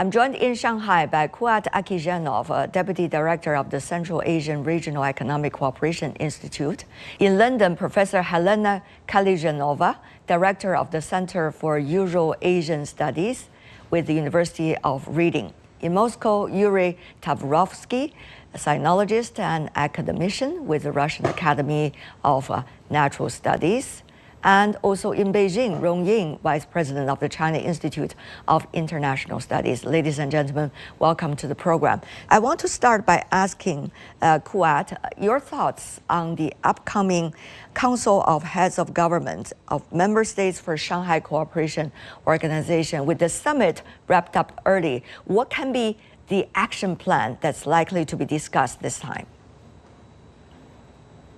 I'm joined in Shanghai by Kuat Akizhanov, Deputy Director of the Central Asian Regional Economic Cooperation Institute. In London, Professor Helena Kalizhanova, Director of the Center for Euro-Asian Studies with the University of Reading. In Moscow, Yuri Tavrovsky, a sinologist and academician with the Russian Academy of Natural Studies. And also in Beijing, Rong Ying, Vice President of the China Institute of International Studies. Ladies and gentlemen, welcome to the program. I want to start by asking Kuat your thoughts on the upcoming Council of Heads of Government of Member States for Shanghai Cooperation Organization. With the summit wrapped up early, what can be the action plan that's likely to be discussed this time?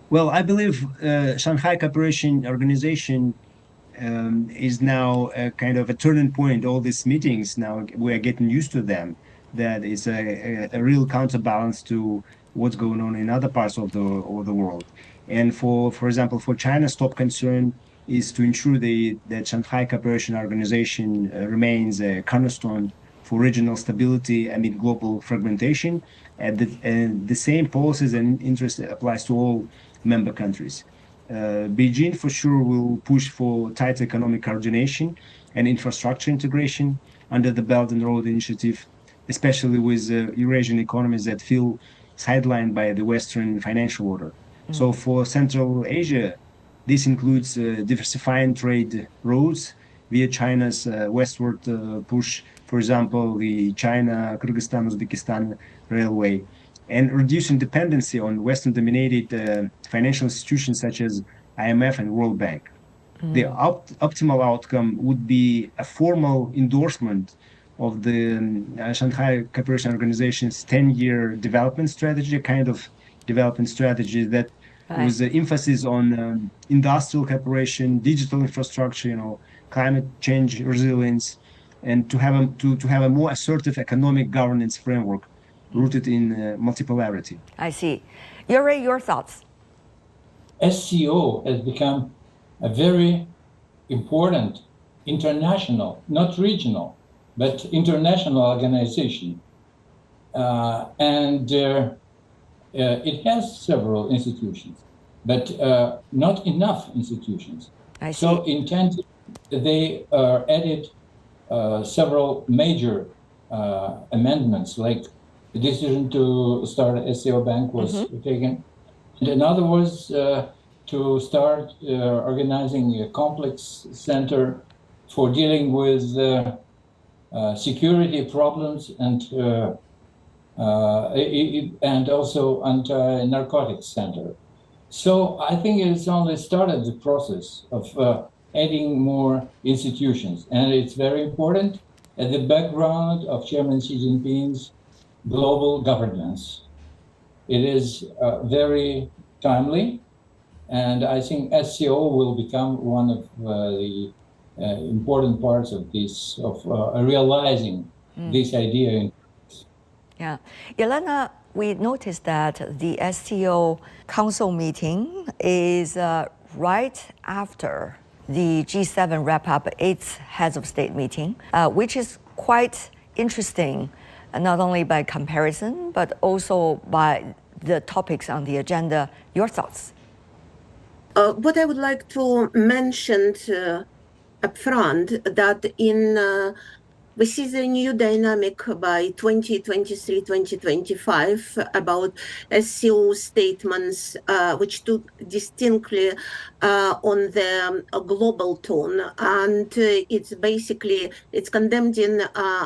Well, I believe Shanghai Cooperation Organization is now kind of a turning point. All these meetings now, we are getting used to them. That is a real counterbalance to what's going on in other parts of the world. And for example, for China's top concern is to ensure that Shanghai Cooperation Organization remains a cornerstone for regional stability amid global fragmentation. And the same policies and interests applies to all member countries. Beijing for sure will push for tight economic coordination and infrastructure integration under the Belt and Road Initiative, especially with Eurasian economies that feel sidelined by the Western financial order. So for Central Asia, this includes diversifying trade routes via China's westward push, for example, the China-Kyrgyzstan-Uzbekistan railway, and reducing dependency on Western-dominated financial institutions such as IMF and World Bank. The optimal outcome would be a formal endorsement of the Shanghai Cooperation Organization's 10-year development strategy, a kind of development strategy that with the emphasis on industrial cooperation, digital infrastructure, climate change resilience, and to have a more assertive economic governance framework rooted in multipolarity. I see. Yuri, your thoughts? SCO has become a very important international, not regional, but international organization. And it has several institutions, but not enough institutions. I see. So they added several major amendments, like the decision to start SCO Bank was taken. And another was to start organizing a complex center for dealing with security problems and also anti-narcotics center. So I think it's only started the process of adding more institutions. And it's very important at the background of Chairman Xi Jinping's global governance. It is very timely, and I think SCO will become one of the important parts of this, of realizing this idea. Yeah. Elena, we noticed that the SCO Council meeting is right after the G7 wrap-up 8th Heads of State meeting, which is quite interesting, not only by comparison, but also by the topics on the agenda. Your thoughts? What I would like to mention upfront that we see the new dynamic by 2023-2025 about SCO statements, which took distinctly on the global tone, and it's condemning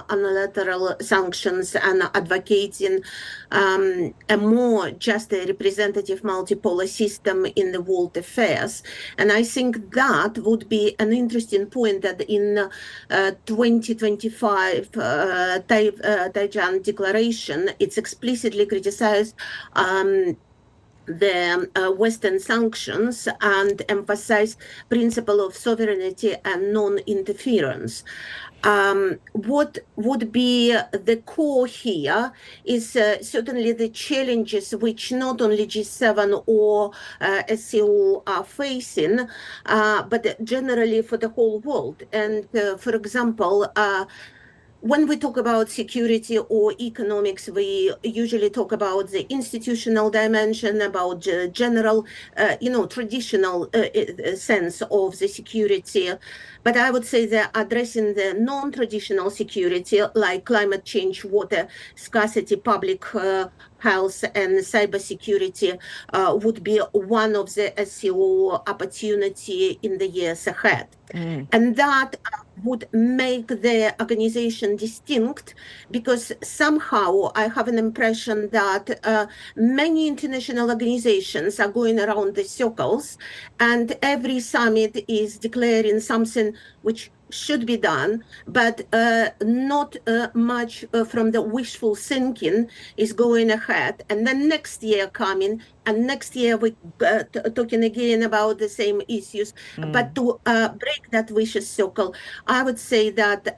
unilateral sanctions and advocating a more just a representative multipolar system in the world affairs. And I think that would be an interesting point that in 2025 Taiwan Declaration, it's explicitly criticized the Western sanctions and emphasize principle of sovereignty and non-interference. What would be the core here is certainly the challenges which not only G7 or SCO are facing, but generally for the whole world. And for example, when we talk about security or economics, we usually talk about the institutional dimension, about the general, traditional sense of the security. But I would say that addressing the non-traditional security, like climate change, water scarcity, public health, and cybersecurity, would be one of the SCO opportunity in the years ahead. And that would make the organization distinct, because somehow I have an impression that many international organizations are going around the circles, and every summit is declaring something which should be done, but not much from the wishful thinking is going ahead. And then next year coming, and next year we talking again about the same issues. But to break that vicious circle, I would say that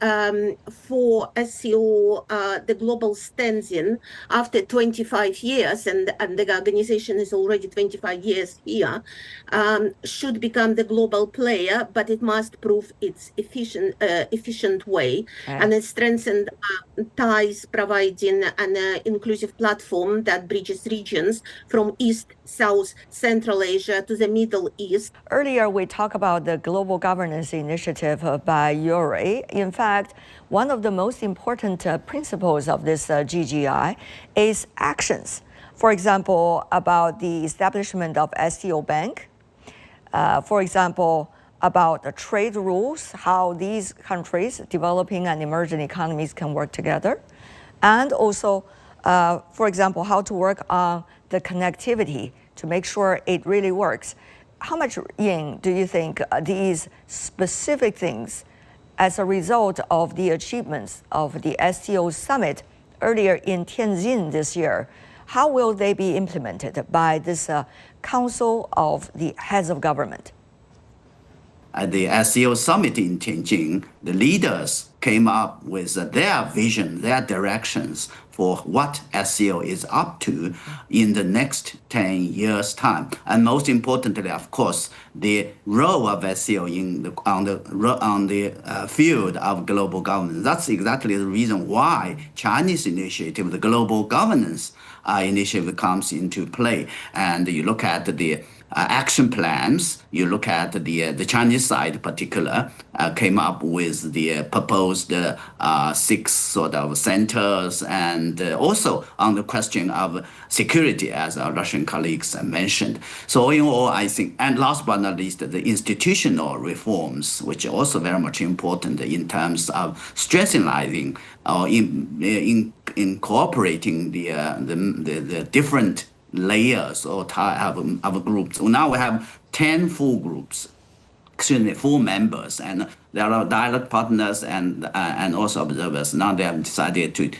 for SCO, the global standing after 25 years, and the organization is already 25 years here, should become the global player, but it must prove its efficient way, and it strengthened ties, providing an inclusive platform that bridges regions from East, South, Central Asia to the Middle East. Earlier, we talked about the Global Governance Initiative by Yuri. In fact, one of the most important principles of this GGI is actions. For example, about the establishment of SCO Bank. For example, about the trade rules, how these countries, developing and emerging economies, can work together. And also, for example, how to work on the connectivity to make sure it really works. How much, Ying, do you think these specific things, as a result of the achievements of the SCO summit earlier in Tianjin this year, how will they be implemented by this Council of the Heads of Government? At the SCO summit in Tianjin, the leaders came up with their vision, their directions for what SCO is up to in the next 10 years' time. And most importantly, of course, the role of SCO on the field of global governance. That's exactly the reason why Chinese initiative, the global governance initiative, comes into play. And you look at the action plans, you look at the Chinese side in particular, came up with the proposed 6 sort of centers, and also on the question of security, as our Russian colleagues mentioned. So in all, I think, and last but not least, the institutional reforms, which are also very much important in terms of strengthening or incorporating the different layers or type of groups. Now we have 10 full groups, full members, and there are dialogue partners and also observers. Now they have decided to,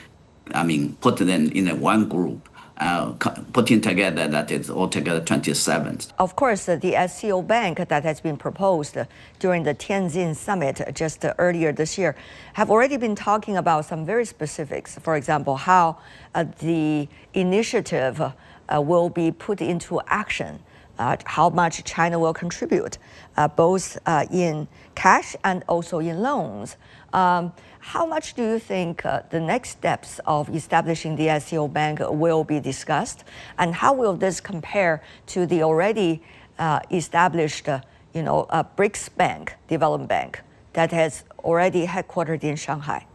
put them in one group, putting together that is altogether 27. Of course, the SCO Bank that has been proposed during the Tianjin summit just earlier this year have already been talking about some very specifics. For example, how the initiative will be put into action, how much China will contribute, both in cash and also in loans. How much do you think the next steps of establishing the SCO Bank will be discussed, and how will this compare to the already established, BRICS Bank, Development Bank, that has already headquartered in Shanghai?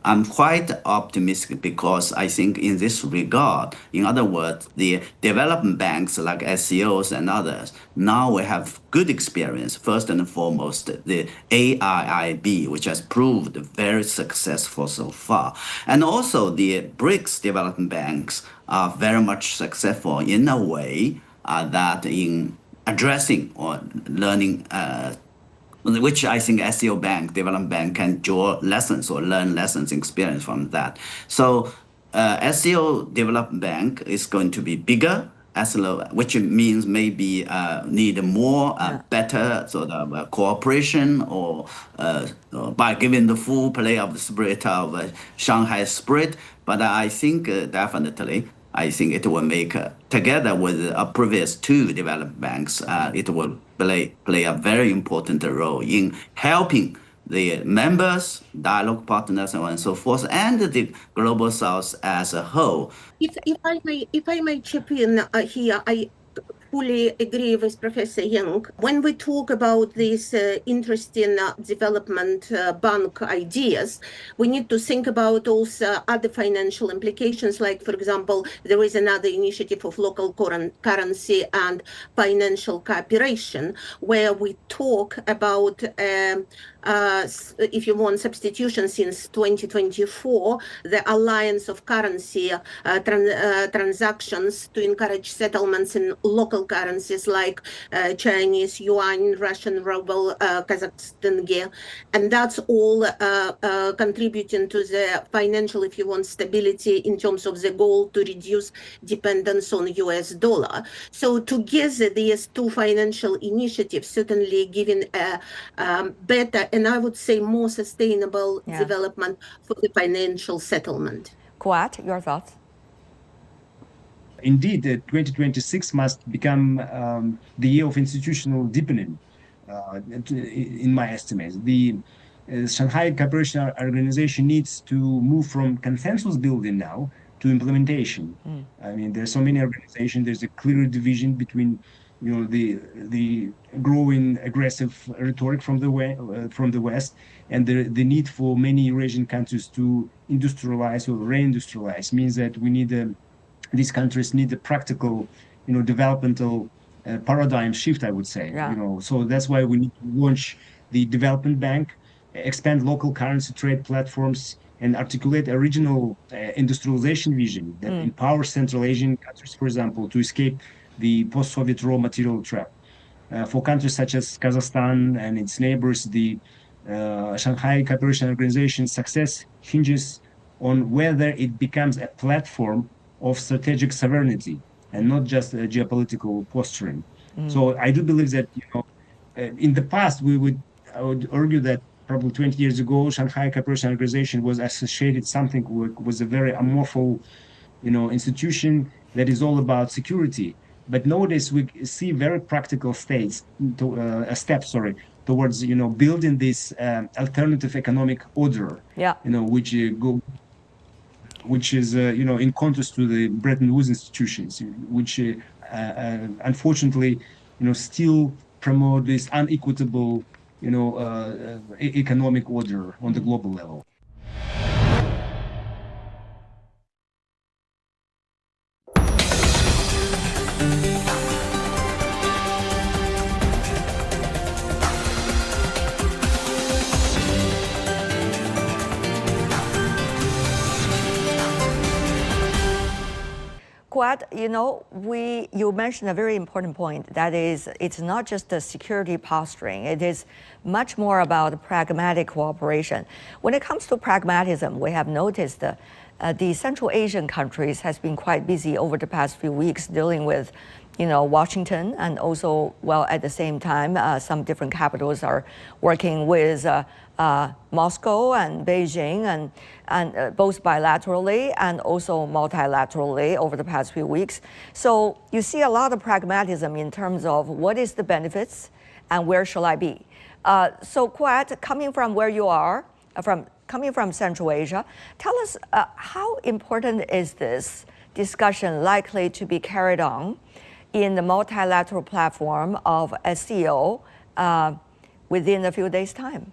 I'm quite optimistic because I think in this regard, in other words, the development banks like SCOs and others, now we have good experience. First and foremost, the AIIB, which has proved very successful so far. And also the BRICS development banks are very much successful in a way that in addressing or learning which I think SCO Bank, Development Bank, can draw lessons or learn lessons, experience from that. So SCO Development Bank is going to be bigger, which means maybe need more, better sort of cooperation, or by giving the full play of the spirit of Shanghai Spirit. But I think definitely, I think it will make, together with previous 2 development banks, it will play a very important role in helping the members, dialogue partners, and so forth, and the global south as a whole. If I may chip in here, I fully agree with Professor Yang. When we talk about these interesting development bank ideas, we need to think about also other financial implications. Like, for example, there is another initiative of local currency and financial cooperation, where we talk about if you want substitution since 2024, the alliance of currency transactions to encourage settlements in local currencies like Chinese yuan, Russian ruble, Kazakhstan tenge, and that's all contributing to the financial, if you want, stability in terms of the goal to reduce dependence on US dollar. So together, these two financial initiatives certainly giving a better and I would say more sustainable development for the financial settlement. Kuat, your thoughts? Indeed, 2026 must become the year of institutional deepening, in my estimate. The Shanghai Cooperation Organization needs to move from consensus building now to implementation. I mean, there's so many organizations. There's a clear division between, the growing aggressive rhetoric from the West, and the need for many Eurasian countries to industrialize or reindustrialize. Means that we need these countries need a practical, developmental paradigm shift, I would say. So that's why we need to launch the development bank, expand local currency trade platforms, and articulate a regional industrialization vision that empowers Central Asian countries, for example, to escape the post-Soviet raw material trap. For countries such as Kazakhstan and its neighbors, the Shanghai Cooperation Organization's success hinges on whether it becomes a platform of strategic sovereignty and not just geopolitical posturing. So I do believe that, in the past, I would argue that probably 20 years ago, Shanghai Cooperation Organization was associated something with a very amorphous, institution that is all about security. But nowadays we see very practical steps towards, building this alternative economic order. Which is, in contrast to the Bretton Woods institutions, which unfortunately, still promote this unequitable, economic order on the global level. Kuat, you mentioned a very important point. That is, it's not just the security posturing. It is much more about pragmatic cooperation. When it comes to pragmatism, we have noticed the Central Asian countries has been quite busy over the past few weeks dealing with, Washington, and also, at the same time, some different capitals are working with Moscow and Beijing, and both bilaterally and also multilaterally over the past few weeks. So you see a lot of pragmatism in terms of what is the benefits and where shall I be. So Kuat, coming from where you are, coming from Central Asia, tell us how important is this discussion likely to be carried on in the multilateral platform of SCO within a few days' time?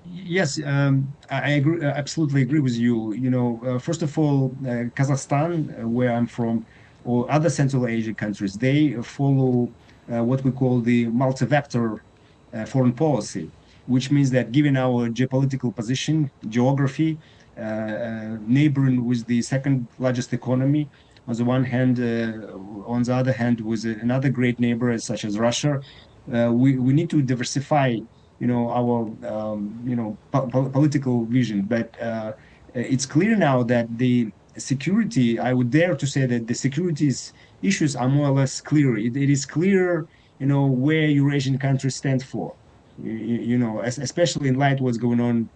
Yes, I agree, absolutely agree with you. First of all, Kazakhstan, where I'm from, or other Central Asian countries, they follow what we call the multi-vector foreign policy, which means that given our geopolitical position, geography, neighboring with the second largest economy, on the one hand, on the other hand, with another great neighbor such as Russia, we need to diversify, our political vision. But it's clear now that the security, I would dare to say that the security issues are more or less clear. It is clear, where Eurasian countries stand for, especially in light of what's going on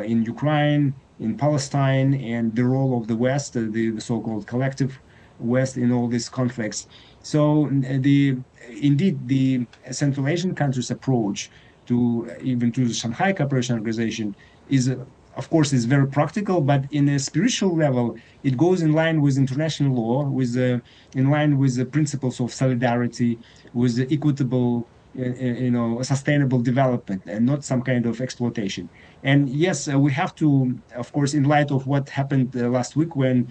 in Ukraine, in Palestine, and the role of the West, the so-called collective West in all these conflicts. So indeed, the Central Asian countries' approach to even to the Shanghai Cooperation Organization is, of course, is very practical, but in a spiritual level, it goes in line with international law, with in line with the principles of solidarity, with the equitable, sustainable development, and not some kind of exploitation. And yes, we have to, of course, in light of what happened last week when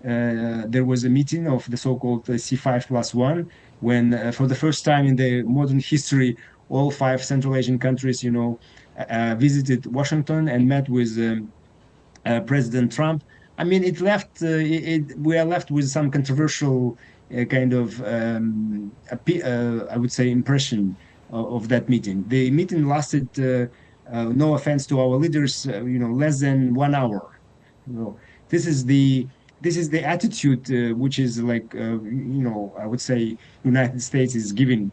there was a meeting of the so-called C5+1, when for the first time in the modern history, all 5 Central Asian countries, visited Washington and met with President Trump. I mean, we are left with some controversial kind of, I would say, impression of that meeting. The meeting lasted, no offense to our leaders, less than 1 hour. This is the attitude which is like, I would say, United States is giving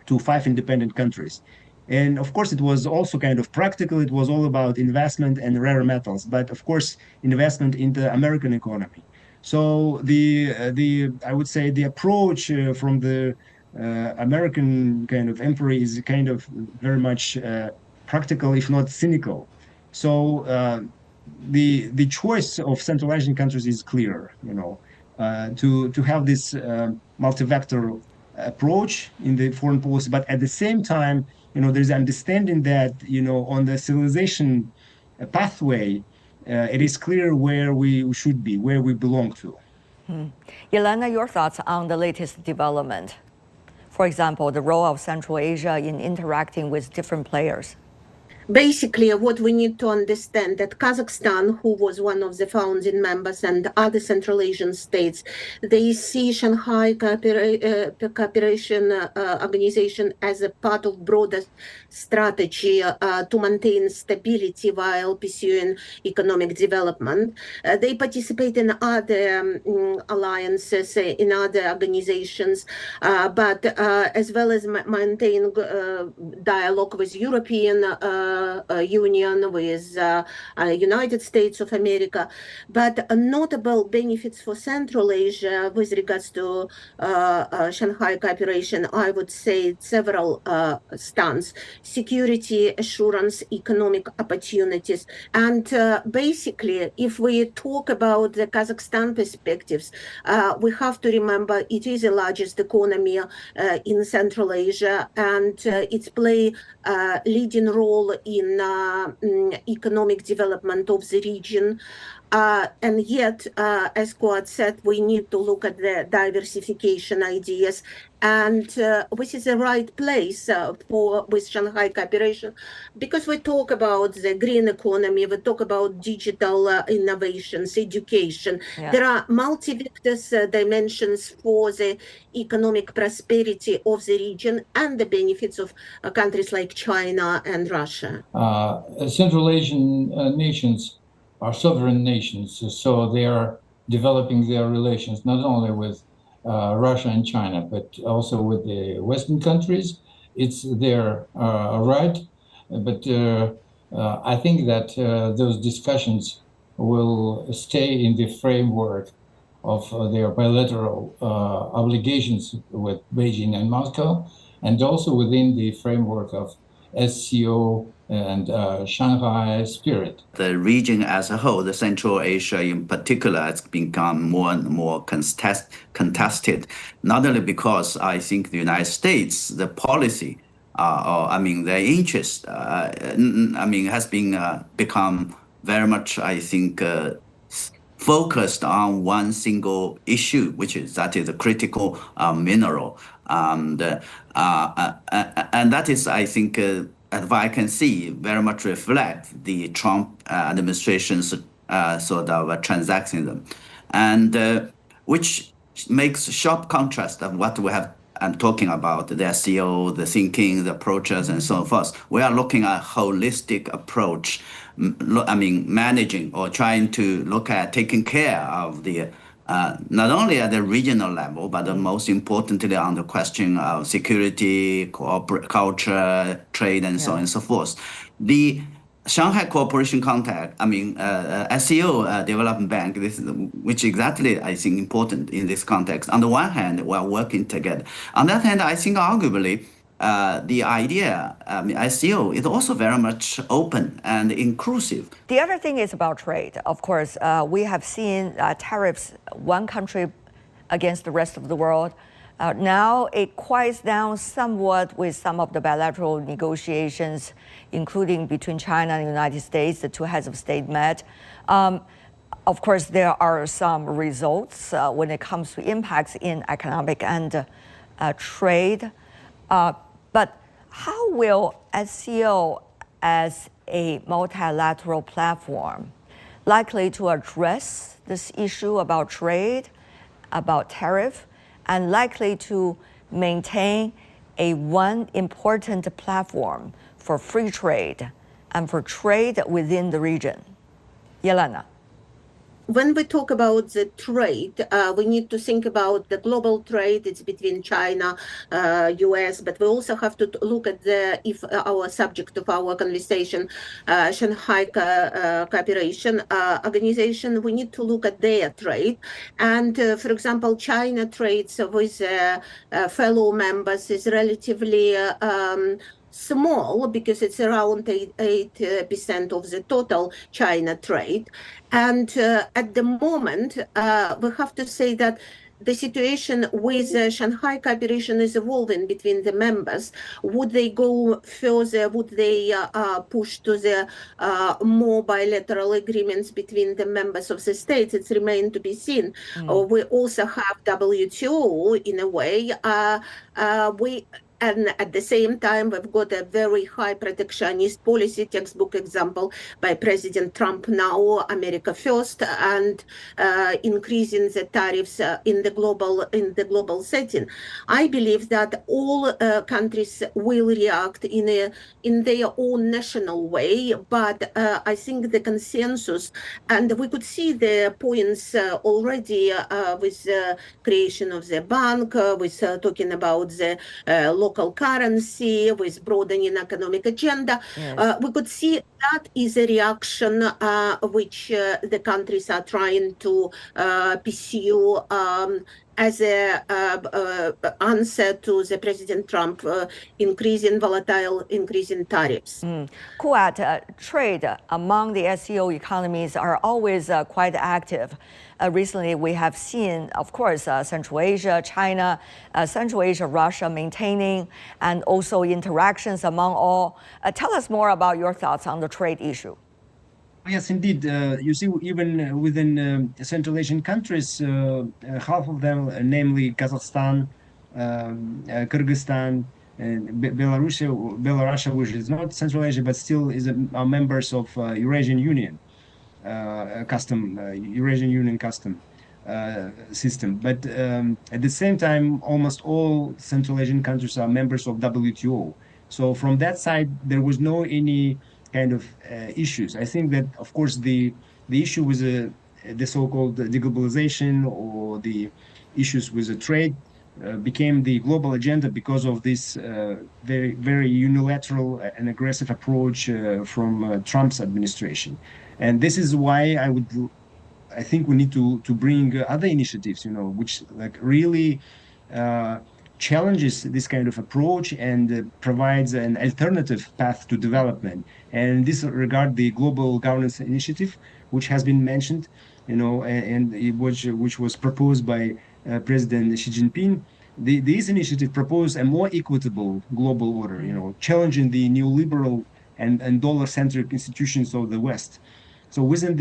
to 5 independent countries. And of course, it was also kind of practical. It was all about investment and rare metals, but of course, investment in the American economy. So I would say the approach from the American kind of emperor is kind of very much practical, if not cynical. So the choice of Central Asian countries is clear, to have this multi-vector approach in the foreign policy, but at the same time, there's understanding that, on the civilization pathway, it is clear where we should be, where we belong to. Elena, your thoughts on the latest development? For example, the role of Central Asia in interacting with different players. Basically, what we need to understand that Kazakhstan, who was one of the founding members, and other Central Asian states, they see Shanghai Cooperation Organization as a part of broader strategy to maintain stability while pursuing economic development. They participate in other alliances, in other organizations, but as well as maintain dialogue with European Union, with United States of America. But notable benefits for Central Asia with regards to Shanghai Cooperation, I would say several stands: security assurance, economic opportunities. And basically, if we talk about the Kazakhstan perspectives, we have to remember it is the largest economy in Central Asia, and it's play a leading role in economic development of the region. And yet, as Quad said, we need to look at the diversification ideas, and which is the right place with Shanghai Cooperation, because we talk about the green economy, we talk about digital innovations, education. Yeah. There are multi-vectors dimensions for the economic prosperity of the region and the benefits of countries like China and Russia. Central Asian nations are sovereign nations, so they are developing their relations not only with Russia and China, but also with the Western countries. It's their right, but I think that those discussions will stay in the framework of their bilateral obligations with Beijing and Moscow, and also within the framework of SCO and Shanghai Spirit. The region as a whole, the Central Asia in particular, has become more and more contested, not only because I think the United States, the policy, their interest, has been become very much, I think, focused on one single issue, which is that is a critical mineral, and that is, I think, as I can see, very much reflect the Trump administration's sort of transactionism, and which makes sharp contrast of what we have. I'm talking about the SCO, the thinking, the approaches, and so forth. We are looking at a holistic approach, managing or trying to look at taking care of the not only at the regional level, but most importantly on the question of security, culture, trade, and so on and so forth. The Shanghai Cooperation Contact, SCO Development Bank, which exactly I think important in this context. On the one hand, we are working together. On the other hand, I think arguably the idea, SCO, is also very much open and inclusive. The other thing is about trade. Of course, we have seen tariffs, one country against the rest of the world. Now it quiets down somewhat with some of the bilateral negotiations, including between China and the United States. The two heads of state met. Of course, there are some results when it comes to impacts in economic and trade. But how will SCO as a multilateral platform likely to address this issue about trade, about tariff, and likely to maintain one important platform for free trade and for trade within the region? Yelena. When we talk about the trade, we need to think about the global trade. It's between China, US, but we also have to look at if our subject of our conversation, Shanghai Cooperation Organization, we need to look at their trade. And for example, China trades with fellow members is relatively small because it's around 8% of the total China trade. And at the moment, we have to say that the situation with Shanghai Cooperation is evolving between the members. Would they go further? Would they push to the more bilateral agreements between the members of the states? It's remained to be seen. We also have WTO in a way. And at the same time, we've got a very high protectionist policy, textbook example by President Trump now, America first, and increasing the tariffs in the global setting. I believe that all countries will react in their own national way, but I think the consensus, and we could see the points already with the creation of the bank, with talking about the local currency, with broadening economic agenda. Yes. We could see that is a reaction which the countries are trying to pursue as a answer to the President Trump increasing tariffs. Kuat, trade among the SCO economies are always quite active. Recently, we have seen, of course, Central Asia, China, Central Asia, Russia maintaining, and also interactions among all. Tell us more about your thoughts on the trade issue. Yes, indeed. You see, even within Central Asian countries, half of them, namely Kazakhstan, Kyrgyzstan, and Belarus, which is not Central Asia, but still are members of Eurasian Union Eurasian Union custom system. But at the same time, almost all Central Asian countries are members of WTO. So from that side, there was no any kind of issues. I think that, of course, the issue with the so-called deglobalization or the issues with the trade became the global agenda because of this very, very unilateral and aggressive approach from Trump's administration. And this is why I think we need to bring other initiatives, which like really challenges this kind of approach and provides an alternative path to development. And in this regard, the Global Governance Initiative, which has been mentioned, which was proposed by President Xi Jinping, this initiative proposed a more equitable global order, challenging the neoliberal and dollar-centric institutions of the West. So within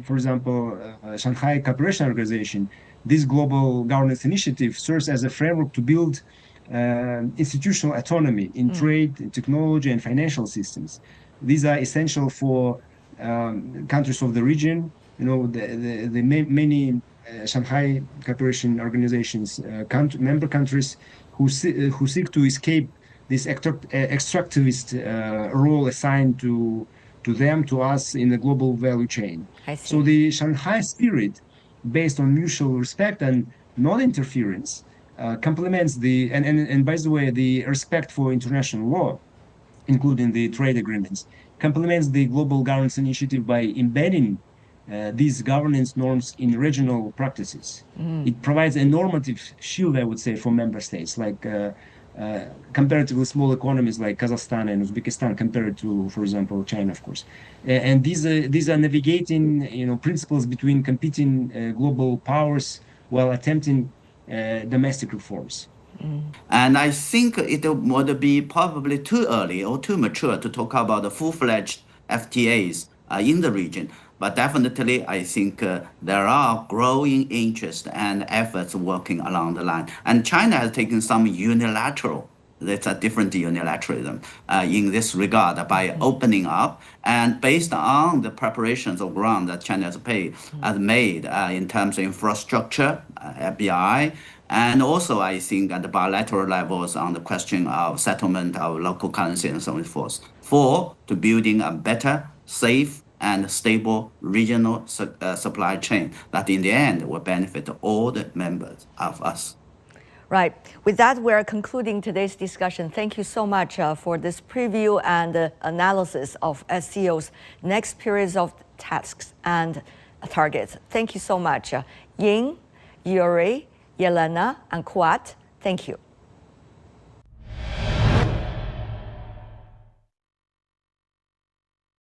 for example, Shanghai Cooperation Organization, this global governance initiative serves as a framework to build institutional autonomy in trade, in technology, and financial systems. These are essential for countries of the region. The many Shanghai Cooperation Organization's member countries who seek to escape this extractivist role assigned to them, to us in the global value chain. So the Shanghai Spirit, based on mutual respect and non-interference, complements and by the way, the respect for international law, including the trade agreements, complements the Global Governance Initiative by embedding these governance norms in regional practices. It provides a normative shield, I would say, for member states, like comparatively small economies like Kazakhstan and Uzbekistan compared to, for example, China, of course. And these are navigating, principles between competing global powers while attempting domestic reforms. And I think it would be probably too early or too mature to talk about the full-fledged FTAs in the region. But definitely, I think there are growing interest and efforts working along the line. And China has taken some unilateral, that's a different unilateralism in this regard by opening up. And based on the preparations of ground that China has made in terms of infrastructure, FBI, and also, I think at the bilateral levels on the question of settlement of local currency and so forth, to building a better, safe, and stable regional supply chain that in the end will benefit all the members of us. Right. With that, we're concluding today's discussion. Thank you so much for this preview and analysis of SCO's next periods of tasks and targets. Thank you so much. Ying, Yuri, Yelena, and Kuat, thank you.